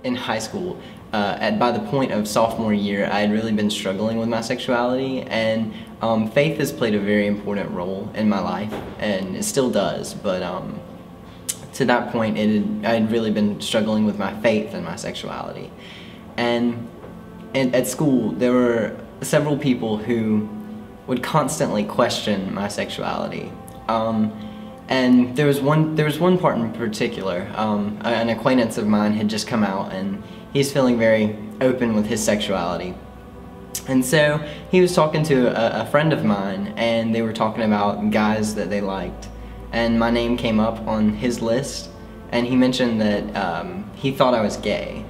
in high school, by the point of sophomore year, I had really been struggling with my sexuality, and faith has played a very important role in my life, and it still does, but to that point, I had really been struggling with my faith and my sexuality. And at school, there were several people who would constantly question my sexuality. And there was one part in particular. An acquaintance of mine had just come out, and he's feeling very open with his sexuality. And so he was talking to a friend of mine, and they were talking about guys that they liked. And my name came up on his list, and he mentioned that he thought I was gay.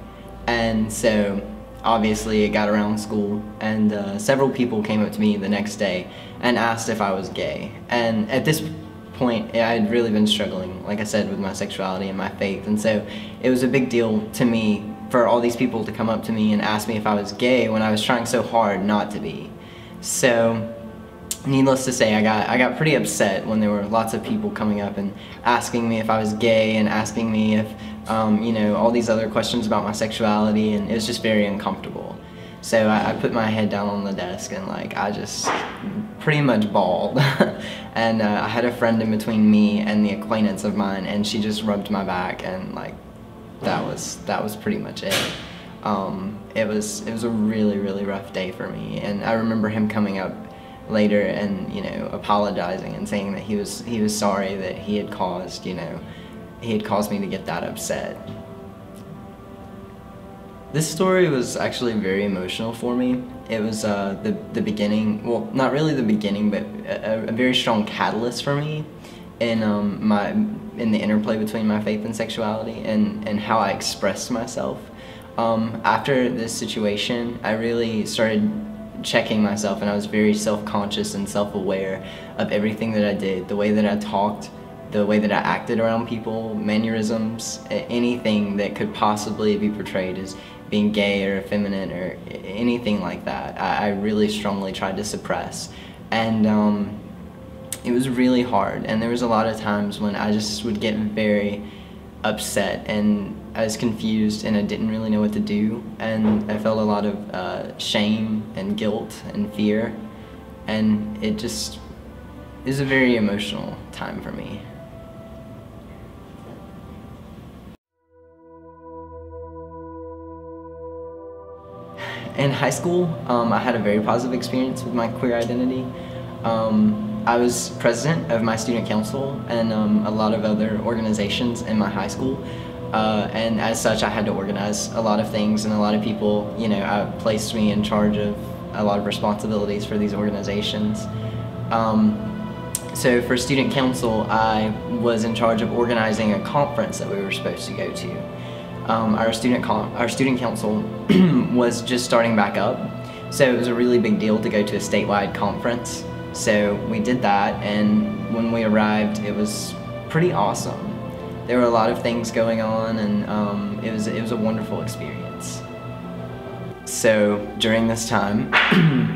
And so obviously it got around school, and several people came up to me the next day and asked if I was gay. And at this point, I had really been struggling, like I said, with my sexuality and my faith, and so it was a big deal to me for all these people to come up to me and ask me if I was gay when I was trying so hard not to be. So needless to say, I got pretty upset when there were lots of people coming up and asking me if I was gay and asking me if, you know, all these other questions about my sexuality, and it was just very uncomfortable. So I put my head down on the desk and I just pretty much bawled. And I had a friend in between me and the acquaintance of mine, and she just rubbed my back, and that was pretty much it. It was a really rough day for me, and I remember him coming up later and, you know, apologizing and saying that he was sorry that he had caused me to get that upset. This story was actually very emotional for me. It was the beginning, well, not really the beginning, but a very strong catalyst for me in the interplay between my faith and sexuality, and how I expressed myself. After this situation, I really started checking myself, and I was very self-conscious and self-aware of everything that I did, the way that I talked, the way that I acted around people, mannerisms, anything that could possibly be portrayed as being gay or effeminate or anything like that. I really strongly tried to suppress, and it was really hard, and there was a lot of times when I just would get very upset, and I was confused, and I didn't really know what to do, and I felt a lot of shame and guilt and fear, and it was a very emotional time for me. In high school, I had a very positive experience with my queer identity. I was president of my student council and a lot of other organizations in my high school, and as such I had to organize a lot of things, and a lot of people, you know, placed me in charge of a lot of responsibilities for these organizations. So for student council, I was in charge of organizing a conference that we were supposed to go to. Our student council was just starting back up, so it was a really big deal to go to a statewide conference. So we did that, and when we arrived, it was pretty awesome. There were a lot of things going on, and it was a wonderful experience. So during this time,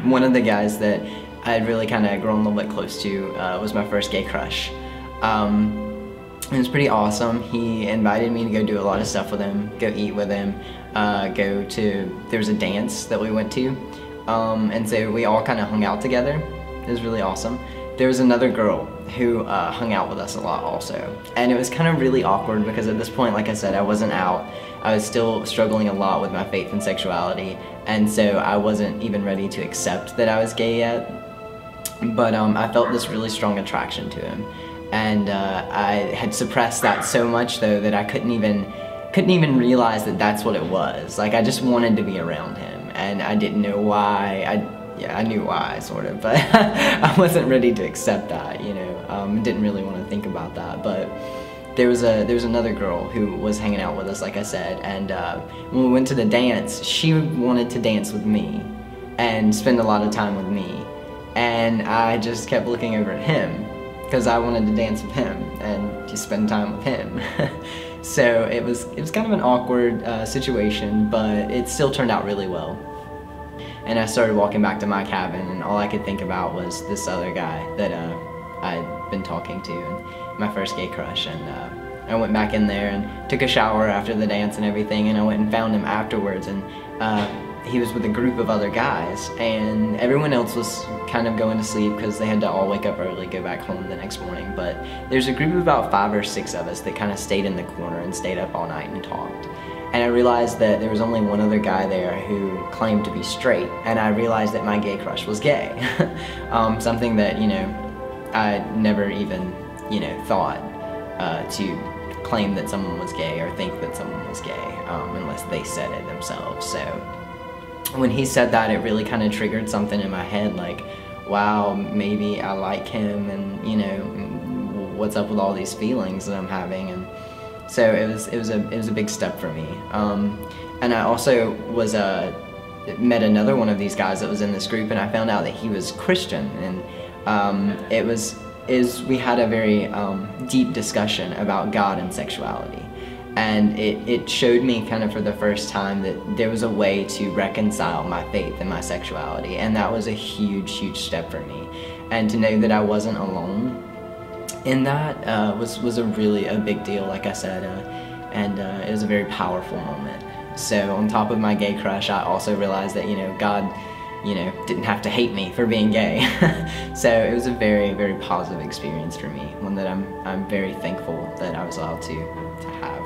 one of the guys that I had really kind of grown a little bit close to was my first gay crush. It was pretty awesome. He invited me to go do a lot of stuff with him, go eat with him, there was a dance that we went to, and so we all kind of hung out together. It was really awesome. There was another girl who hung out with us a lot also, and it was kind of really awkward because at this point, like I said, I wasn't out. I was still struggling a lot with my faith and sexuality, and so I wasn't even ready to accept that I was gay yet, but I felt this really strong attraction to him. And I had suppressed that so much though that I couldn't even realize that that's what it was. I just wanted to be around him, and I didn't know why. I knew why, sort of, but I wasn't ready to accept that, you know. Didn't really want to think about that, but there was another girl who was hanging out with us, like I said, and when we went to the dance, she wanted to dance with me and spend a lot of time with me, and I just kept looking over at him, because I wanted to dance with him and just spend time with him. So it was kind of an awkward situation, but it still turned out really well. And I started walking back to my cabin, and all I could think about was this other guy that I'd been talking to, and my first gay crush, and I went back in there and took a shower after the dance and everything, and I went and found him afterwards, and he was with a group of other guys, and everyone else was kind of going to sleep because they had to all wake up early, go back home the next morning. But there's a group of about 5 or 6 of us that kind of stayed in the corner and stayed up all night and talked. And I realized that there was only one other guy there who claimed to be straight, and I realized that my gay crush was gay. Something that, you know, I never even, you know, thought to claim that someone was gay or think that someone was gay unless they said it themselves. So when he said that, it really kind of triggered something in my head, like, wow, maybe I like him, and, you know, what's up with all these feelings that I'm having. And so it was a big step for me. And I also was met another one of these guys that was in this group, and I found out that he was Christian, and we had a very deep discussion about God and sexuality. And it showed me kind of for the first time that there was a way to reconcile my faith and my sexuality, and that was a huge, huge step for me. And to know that I wasn't alone in that was a big deal, like I said, and it was a very powerful moment. So on top of my gay crush, I also realized that, you know, God, you know, didn't have to hate me for being gay. So it was a very, very positive experience for me, one that I'm very thankful that I was allowed to have.